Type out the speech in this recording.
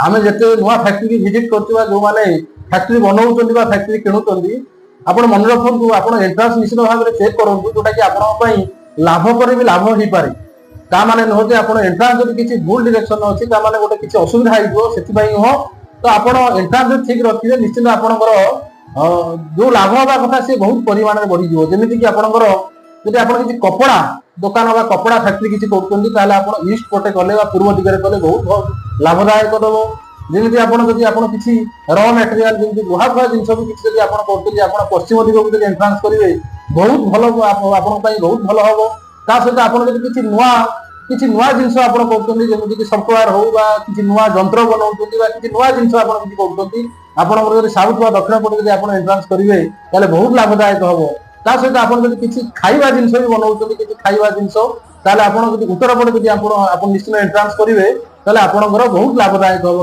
आम जिते नुआ फैक्ट्री विजिट कर जो मैंने फैक्ट्री बनाऊँ फैक्ट्री किणुंट आप मन रखु आप एंट्रांस निश्चित भाव में चेक करूँ जोटा कि आप लाभकर भी लाभ हो पारे ता माने नुह कि आप एंट्रांस जो किसी भूल डायरेक्शन अच्छी माने गोटे किसी असुविधा हो नुह तो आप एंट्रांस ठीक रखिए निश्चित आपंकर जो लाभ हवा कथा सी बहुत परिमाण में बढ़ी जमी कि आपंकर जब आप किसी कपड़ा दुकान बा कपड़ा फैक्ट्री किसी कर ईस्ट पटे कले पूर्व दिगरे कले बहुत लाभदायक दब जमी आप किसी र मटेरियल जमी लुहा फुहा जिन भी आप पश्चिम दिग को एंट्रांस करेंगे बहुत भल बहुत भल हम ता सहित आप किसी नुआ जिनस आप जमी सफ्टवेयर हो किसी नुआ जंत्र बनाऊँ किसी नुआ जिनस आप साउथ व दक्षिण पटे आप एंट्रांस करेंगे बहुत लाभदायक हम ता सहित आप किसी खाइबा जिनस भी बनाऊँ किसी खाइबा जिनस आप उत्तर पटे आप निश्चित एंट्रांस करेंगे आपंकर बहुत लाभदायक हम।